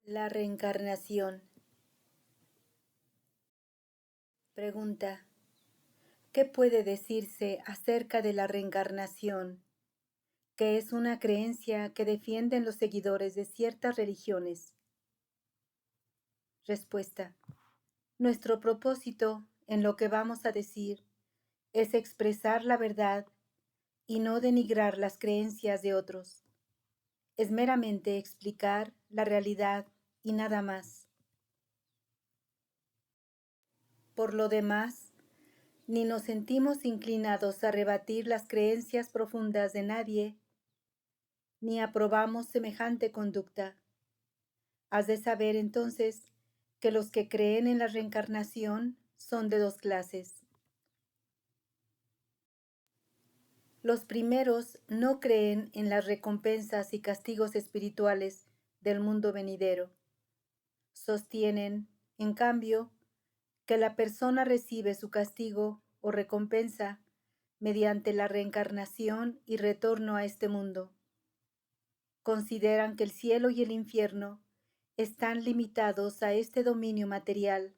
La reencarnación. Pregunta: ¿qué puede decirse acerca de la reencarnación, que es una creencia que defienden los seguidores de ciertas religiones? Respuesta: nuestro propósito en lo que vamos a decir es expresar la verdad y no denigrar las creencias de otros. Es meramente explicar la realidad y nada más. Por lo demás, ni nos sentimos inclinados a rebatir las creencias profundas de nadie, ni aprobamos semejante conducta. Has de saber entonces que los que creen en la reencarnación son de dos clases. Los primeros no creen en las recompensas y castigos espirituales del mundo venidero. Sostienen, en cambio, que la persona recibe su castigo o recompensa mediante la reencarnación y retorno a este mundo. Consideran que el cielo y el infierno están limitados a este dominio material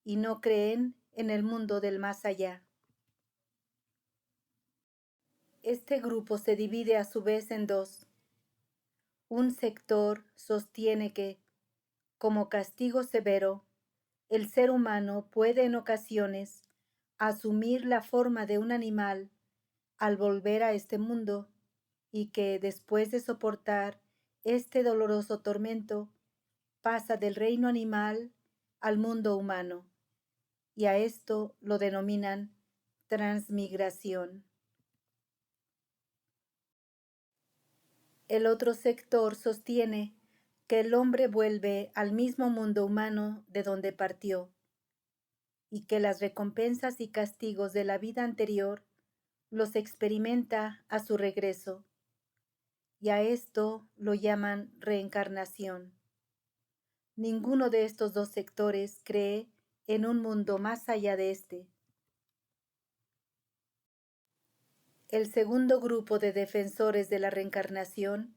y no creen en el mundo del más allá. Este grupo se divide a su vez en dos. Un sector sostiene que, como castigo severo, el ser humano puede en ocasiones asumir la forma de un animal al volver a este mundo y que después de soportar este doloroso tormento pasa del reino animal al mundo humano, y a esto lo denominan transmigración. El otro sector sostiene que el hombre vuelve al mismo mundo humano de donde partió, y que las recompensas y castigos de la vida anterior los experimenta a su regreso, y a esto lo llaman reencarnación. Ninguno de estos dos sectores cree en un mundo más allá de este. El segundo grupo de defensores de la reencarnación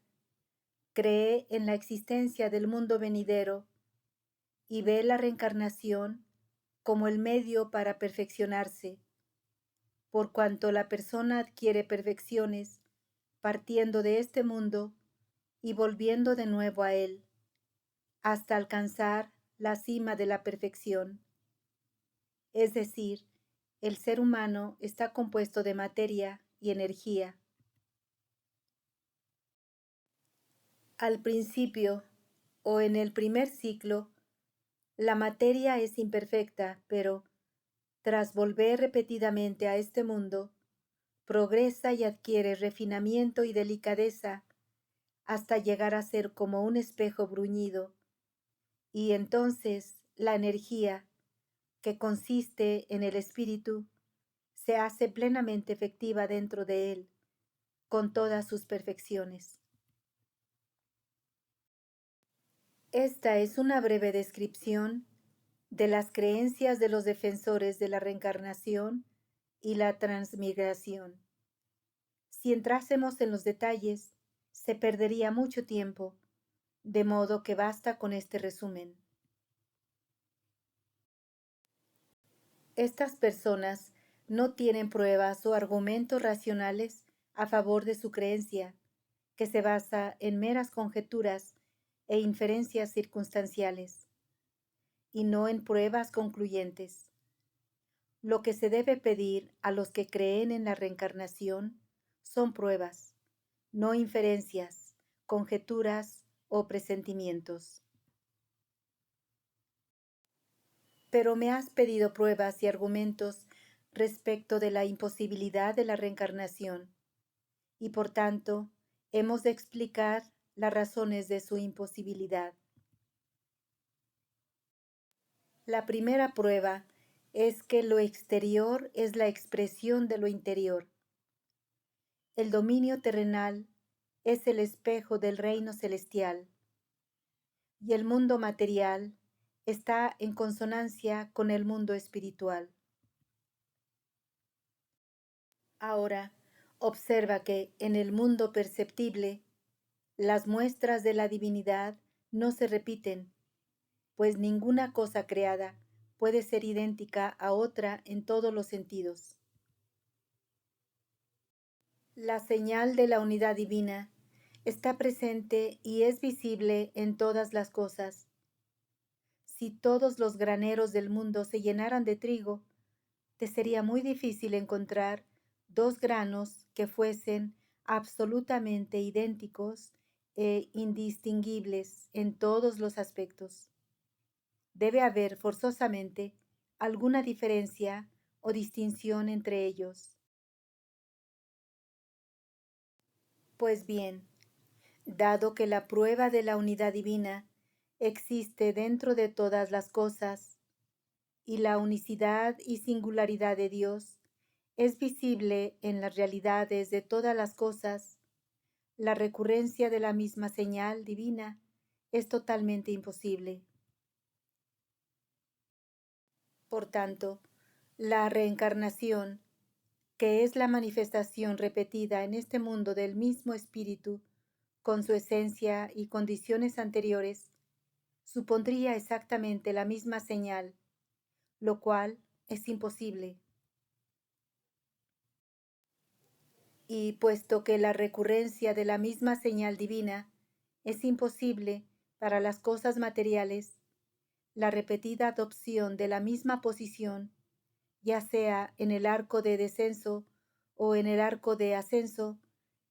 cree en la existencia del mundo venidero y ve la reencarnación como el medio para perfeccionarse, por cuanto la persona adquiere perfecciones partiendo de este mundo y volviendo de nuevo a él, hasta alcanzar la cima de la perfección. Es decir, el ser humano está compuesto de materia y energía. Al principio, o en el primer ciclo, la materia es imperfecta, pero, tras volver repetidamente a este mundo, progresa y adquiere refinamiento y delicadeza hasta llegar a ser como un espejo bruñido, y entonces la energía, que consiste en el espíritu, se hace plenamente efectiva dentro de él, con todas sus perfecciones. Esta es una breve descripción de las creencias de los defensores de la reencarnación y la transmigración. Si entrásemos en los detalles, se perdería mucho tiempo, de modo que basta con este resumen. Estas personas no tienen pruebas o argumentos racionales a favor de su creencia, que se basa en meras conjeturas e inferencias circunstanciales, y no en pruebas concluyentes. Lo que se debe pedir a los que creen en la reencarnación son pruebas, no inferencias, conjeturas o presentimientos. Pero me has pedido pruebas y argumentos respecto de la imposibilidad de la reencarnación, y por tanto hemos de explicar las razones de su imposibilidad. La primera prueba es que lo exterior es la expresión de lo interior. El dominio terrenal es el espejo del reino celestial, y el mundo material está en consonancia con el mundo espiritual. Ahora, observa que en el mundo perceptible, las muestras de la divinidad no se repiten, pues ninguna cosa creada puede ser idéntica a otra en todos los sentidos. La señal de la unidad divina está presente y es visible en todas las cosas. Si todos los graneros del mundo se llenaran de trigo, te sería muy difícil encontrar dos granos que fuesen absolutamente idénticos e indistinguibles en todos los aspectos. Debe haber forzosamente alguna diferencia o distinción entre ellos. Pues bien, dado que la prueba de la unidad divina existe dentro de todas las cosas, y la unicidad y singularidad de Dios es visible en las realidades de todas las cosas, la recurrencia de la misma señal divina es totalmente imposible. Por tanto, la reencarnación, que es la manifestación repetida en este mundo del mismo espíritu, con su esencia y condiciones anteriores, supondría exactamente la misma señal, lo cual es imposible. Y puesto que la recurrencia de la misma señal divina es imposible para las cosas materiales, la repetida adopción de la misma posición, ya sea en el arco de descenso o en el arco de ascenso,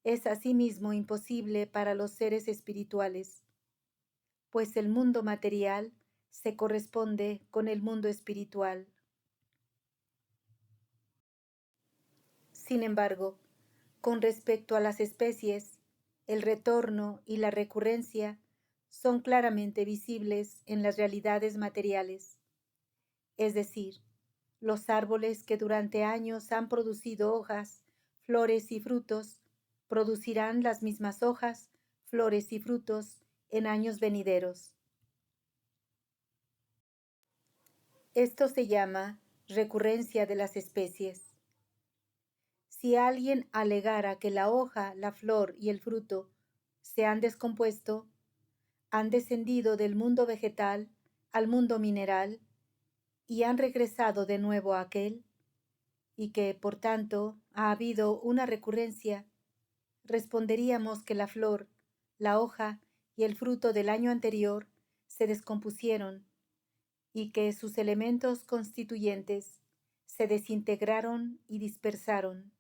es asimismo imposible para los seres espirituales, pues el mundo material se corresponde con el mundo espiritual. Sin embargo, con respecto a las especies, el retorno y la recurrencia son claramente visibles en las realidades materiales, es decir, los árboles que durante años han producido hojas, flores y frutos, producirán las mismas hojas, flores y frutos en años venideros. Esto se llama recurrencia de las especies. Si alguien alegara que la hoja, la flor y el fruto se han descompuesto, han descendido del mundo vegetal al mundo mineral y han regresado de nuevo a aquel, y que, por tanto, ha habido una recurrencia, responderíamos que la flor, la hoja y el fruto del año anterior se descompusieron y que sus elementos constituyentes se desintegraron y dispersaron.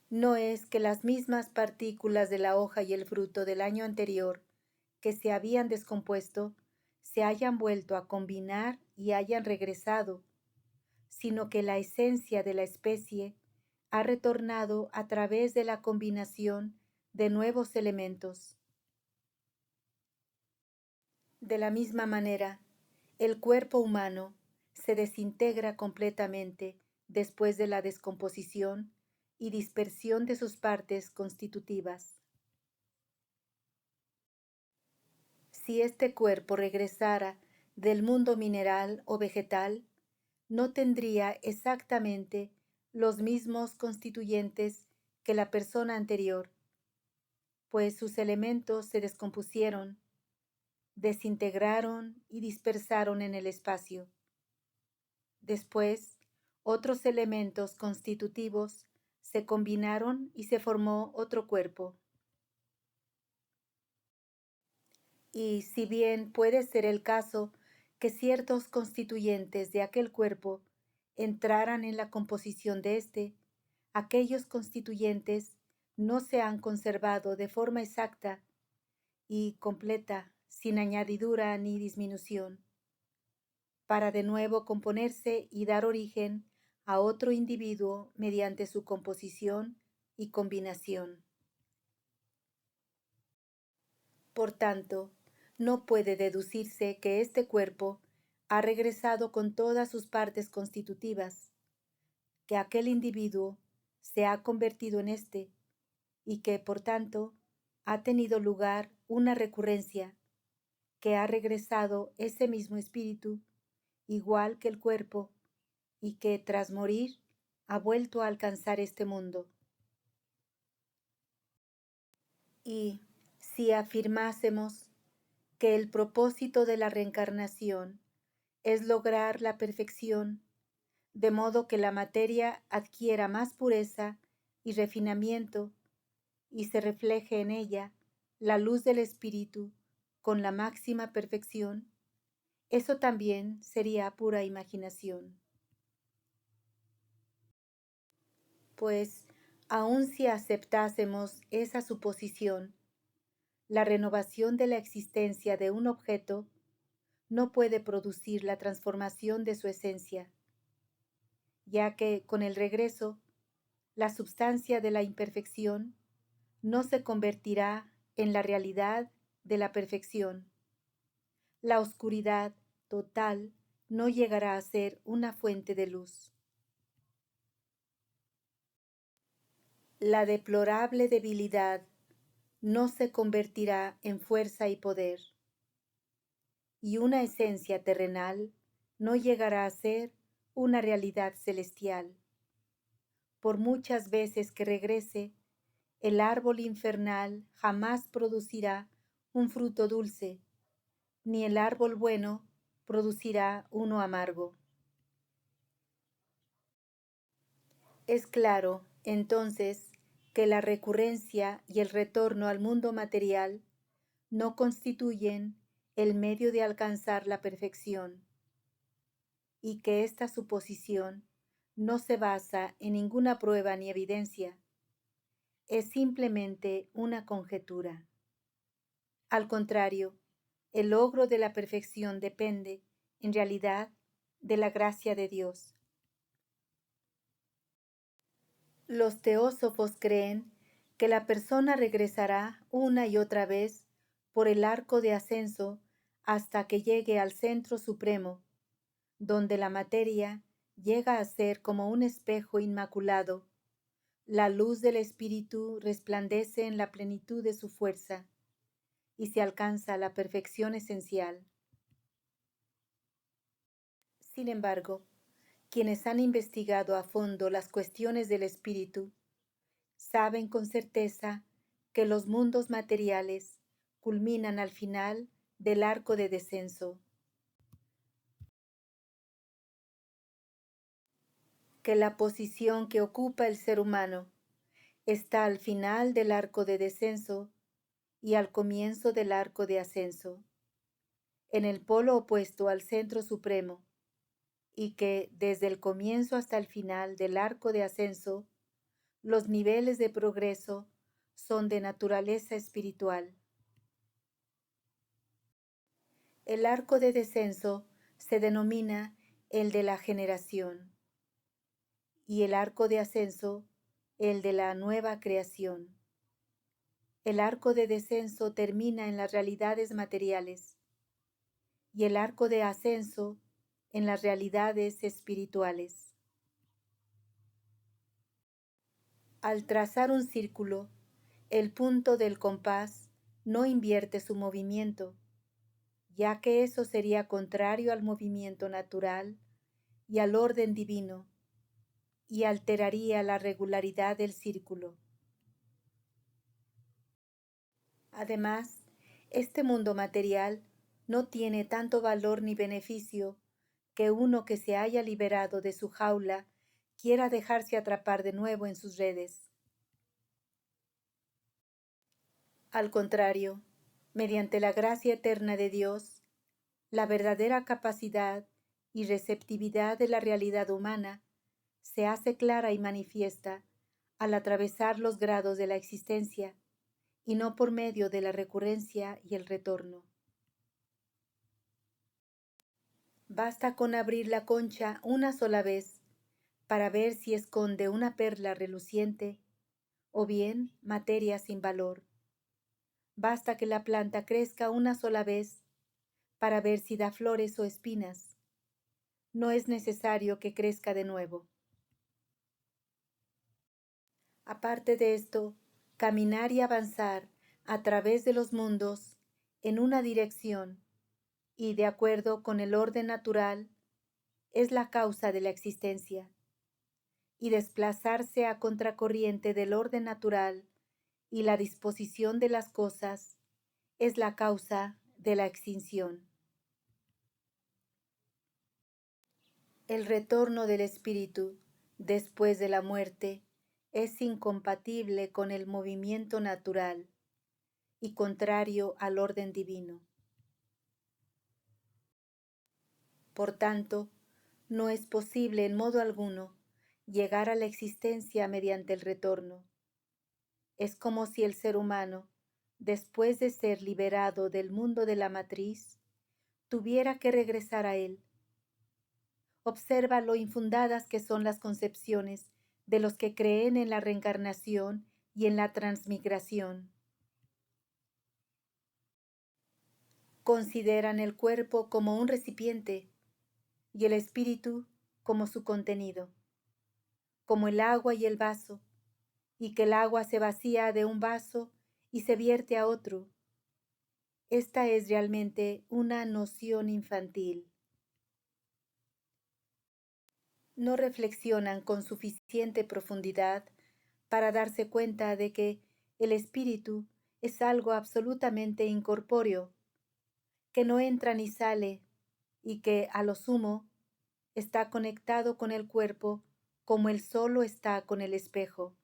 No es que las mismas partículas de la hoja y el fruto del año anterior que se habían descompuesto se hayan vuelto a combinar y hayan regresado, sino que la esencia de la especie ha retornado a través de la combinación de nuevos elementos. De la misma manera, el cuerpo humano se desintegra completamente después de la descomposición y dispersión de sus partes constitutivas. Si este cuerpo regresara del mundo mineral o vegetal, no tendría exactamente los mismos constituyentes que la persona anterior, pues sus elementos se descompusieron, desintegraron y dispersaron en el espacio. Después, otros elementos constitutivos se combinaron y se formó otro cuerpo. Y si bien puede ser el caso que ciertos constituyentes de aquel cuerpo entraran en la composición de éste, aquellos constituyentes no se han conservado de forma exacta y completa, sin añadidura ni disminución, para de nuevo componerse y dar origen a otro individuo mediante su composición y combinación. Por tanto, no puede deducirse que este cuerpo ha regresado con todas sus partes constitutivas, que aquel individuo se ha convertido en éste y que, por tanto, ha tenido lugar una recurrencia, que ha regresado ese mismo espíritu, igual que el cuerpo, y que, tras morir, ha vuelto a alcanzar este mundo. Y Si afirmásemos que el propósito de la reencarnación es lograr la perfección, de modo que la materia adquiera más pureza y refinamiento y se refleje en ella la luz del espíritu con la máxima perfección, eso también sería pura imaginación. Pues, aun si aceptásemos esa suposición, la renovación de la existencia de un objeto no puede producir la transformación de su esencia, ya que con el regreso, la substancia de la imperfección no se convertirá en la realidad de la perfección. La oscuridad total no llegará a ser una fuente de luz. La deplorable debilidad no se convertirá en fuerza y poder, y una esencia terrenal no llegará a ser una realidad celestial. Por muchas veces que regrese, el árbol infernal jamás producirá un fruto dulce, ni el árbol bueno producirá uno amargo. Es claro, entonces, que la recurrencia y el retorno al mundo material no constituyen el medio de alcanzar la perfección, y que esta suposición no se basa en ninguna prueba ni evidencia, es simplemente una conjetura. Al contrario, el logro de la perfección depende, en realidad, de la gracia de Dios. Los teósofos creen que la persona regresará una y otra vez por el arco de ascenso hasta que llegue al centro supremo, donde la materia llega a ser como un espejo inmaculado. La luz del espíritu resplandece en la plenitud de su fuerza y se alcanza la perfección esencial. Sin embargo, quienes han investigado a fondo las cuestiones del espíritu saben con certeza que los mundos materiales culminan al final del arco de descenso, que la posición que ocupa el ser humano está al final del arco de descenso y al comienzo del arco de ascenso, en el polo opuesto al centro supremo, y que desde el comienzo hasta el final del arco de ascenso, los niveles de progreso son de naturaleza espiritual. El arco de descenso se denomina el de la generación y el arco de ascenso el de la nueva creación. El arco de descenso termina en las realidades materiales y el arco de ascenso en las realidades espirituales. Al trazar un círculo, el punto del compás no invierte su movimiento, ya que eso sería contrario al movimiento natural y al orden divino, y alteraría la regularidad del círculo. Además, este mundo material no tiene tanto valor ni beneficio que uno que se haya liberado de su jaula quiera dejarse atrapar de nuevo en sus redes. Al contrario, mediante la gracia eterna de Dios, la verdadera capacidad y receptividad de la realidad humana se hace clara y manifiesta al atravesar los grados de la existencia y no por medio de la recurrencia y el retorno. Basta con abrir la concha una sola vez para ver si esconde una perla reluciente o bien materia sin valor. Basta que la planta crezca una sola vez para ver si da flores o espinas. No es necesario que crezca de nuevo. Aparte de esto, caminar y avanzar a través de los mundos en una dirección y de acuerdo con el orden natural es la causa de la existencia, y desplazarse a contracorriente del orden natural y la disposición de las cosas es la causa de la extinción. El retorno del espíritu después de la muerte es incompatible con el movimiento natural y contrario al orden divino. Por tanto, no es posible en modo alguno llegar a la existencia mediante el retorno. Es como si el ser humano, después de ser liberado del mundo de la matriz, tuviera que regresar a él. Observa lo infundadas que son las concepciones de los que creen en la reencarnación y en la transmigración. Consideran el cuerpo como un recipiente y el espíritu como su contenido, como el agua y el vaso, y que el agua se vacía de un vaso y se vierte a otro. Esta es realmente una noción infantil. No reflexionan con suficiente profundidad para darse cuenta de que el espíritu es algo absolutamente incorpóreo, que no entra ni sale y que, a lo sumo, está conectado con el cuerpo como el sol está con el espejo.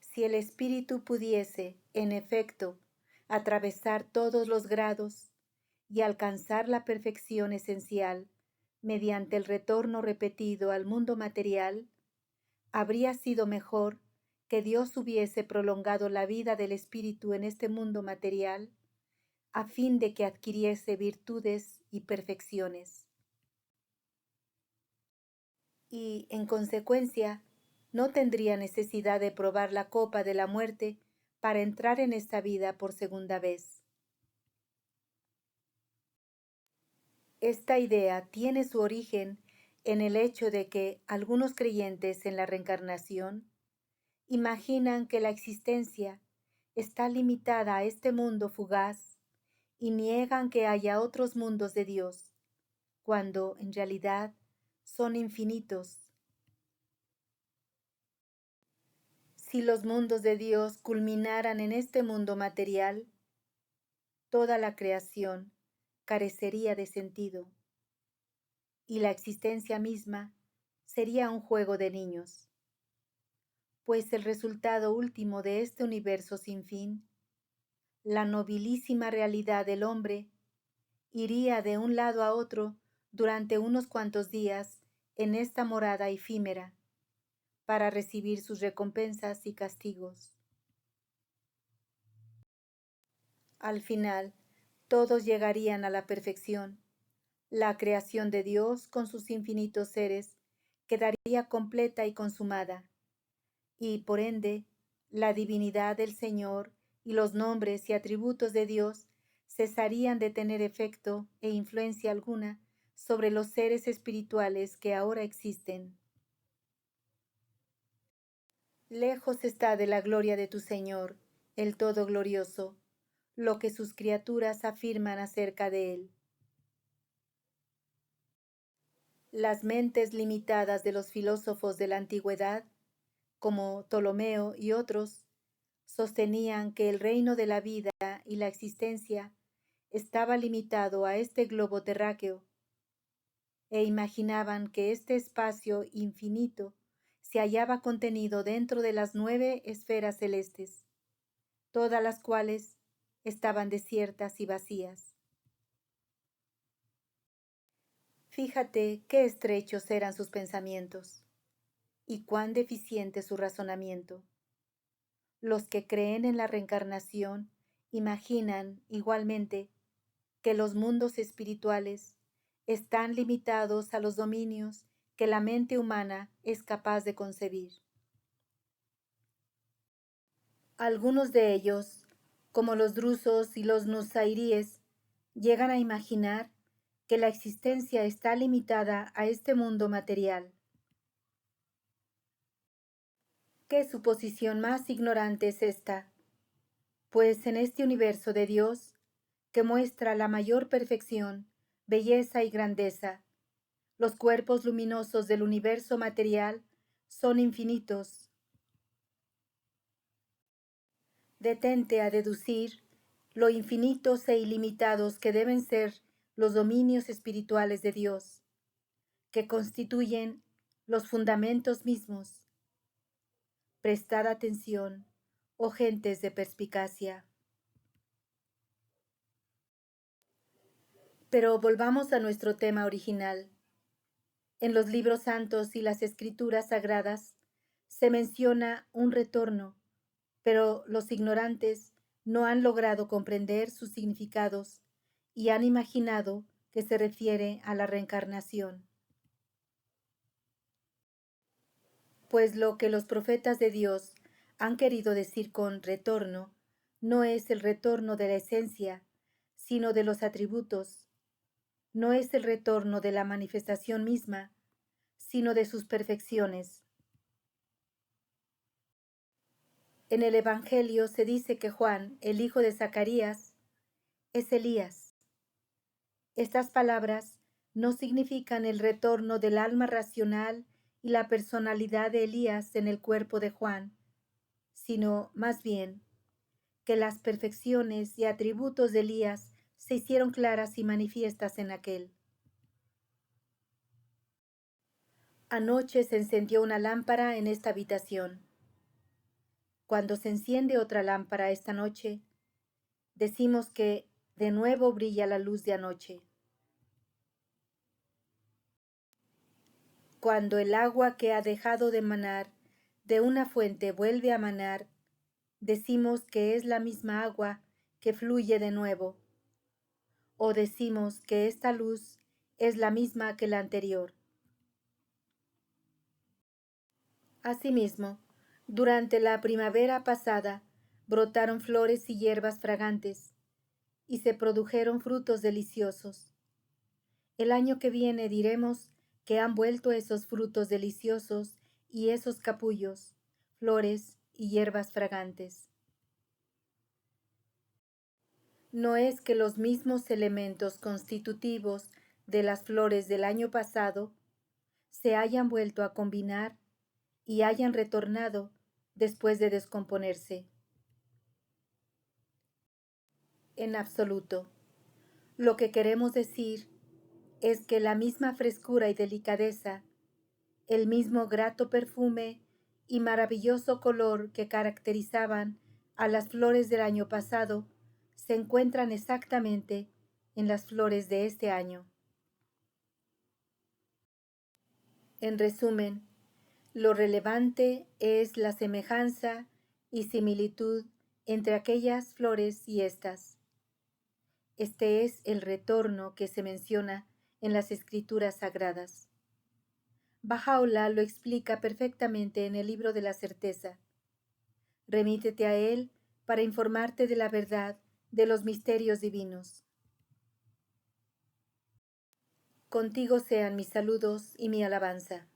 Si el espíritu pudiese, en efecto, atravesar todos los grados y alcanzar la perfección esencial mediante el retorno repetido al mundo material, habría sido mejor que Dios hubiese prolongado la vida del espíritu en este mundo material a fin de que adquiriese virtudes y perfecciones. Y, en consecuencia, no tendría necesidad de probar la copa de la muerte para entrar en esta vida por segunda vez. Esta idea tiene su origen en el hecho de que algunos creyentes en la reencarnación imaginan que la existencia está limitada a este mundo fugaz y niegan que haya otros mundos de Dios, cuando en realidad son infinitos. Si los mundos de Dios culminaran en este mundo material, toda la creación carecería de sentido y la existencia misma sería un juego de niños, pues el resultado último de este universo sin fin, la nobilísima realidad del hombre, iría de un lado a otro durante unos cuantos días en esta morada efímera, para recibir sus recompensas y castigos. Al final, todos llegarían a la perfección. La creación de Dios con sus infinitos seres quedaría completa y consumada, y por ende, la divinidad del Señor y los nombres y atributos de Dios cesarían de tener efecto e influencia alguna sobre los seres espirituales que ahora existen. Lejos está de la gloria de tu Señor, el Todo Glorioso, lo que sus criaturas afirman acerca de Él. Las mentes limitadas de los filósofos de la antigüedad, como Ptolomeo y otros, sostenían que el reino de la vida y la existencia estaba limitado a este globo terráqueo, e imaginaban que este espacio infinito se hallaba contenido dentro de las 9 esferas celestes, todas las cuales estaban desiertas y vacías. Fíjate qué estrechos eran sus pensamientos y cuán deficiente su razonamiento. Los que creen en la reencarnación imaginan, igualmente, que los mundos espirituales están limitados a los dominios que la mente humana es capaz de concebir. Algunos de ellos, como los drusos y los nusairíes, llegan a imaginar que la existencia está limitada a este mundo material. ¿Qué suposición más ignorante es esta? Pues en este universo de Dios, que muestra la mayor perfección, belleza y grandeza, los cuerpos luminosos del universo material son infinitos. Detente a deducir lo infinitos e ilimitados que deben ser los dominios espirituales de Dios, que constituyen los fundamentos mismos. Prestad atención, oh gentes de perspicacia. Pero volvamos a nuestro tema original. En los libros santos y las escrituras sagradas se menciona un retorno, pero los ignorantes no han logrado comprender sus significados y han imaginado que se refiere a la reencarnación. Pues lo que los profetas de Dios han querido decir con retorno no es el retorno de la esencia, sino de los atributos, no es el retorno de la manifestación misma, sino de sus perfecciones. En el Evangelio se dice que Juan, el hijo de Zacarías, es Elías. Estas palabras no significan el retorno del alma racional y la personalidad de Elías en el cuerpo de Juan, sino más bien que las perfecciones y atributos de Elías se hicieron claras y manifiestas en aquel. Anoche se encendió una lámpara en esta habitación. Cuando se enciende otra lámpara esta noche, decimos que de nuevo brilla la luz de anoche. Cuando el agua que ha dejado de manar de una fuente vuelve a manar, decimos que es la misma agua que fluye de nuevo, o decimos que esta luz es la misma que la anterior. Asimismo, durante la primavera pasada brotaron flores y hierbas fragantes, y se produjeron frutos deliciosos. El año que viene diremos que han vuelto esos frutos deliciosos y esos capullos, flores y hierbas fragantes. No es que los mismos elementos constitutivos de las flores del año pasado se hayan vuelto a combinar y hayan retornado después de descomponerse. En absoluto, lo que queremos decir es que la misma frescura y delicadeza, el mismo grato perfume y maravilloso color que caracterizaban a las flores del año pasado se encuentran exactamente en las flores de este año. En resumen, lo relevante es la semejanza y similitud entre aquellas flores y estas. Este es el retorno que se menciona en las escrituras sagradas. Baha'u'lláh lo explica perfectamente en el libro de la certeza. Remítete a él para informarte de la verdad de los misterios divinos. Contigo sean mis saludos y mi alabanza.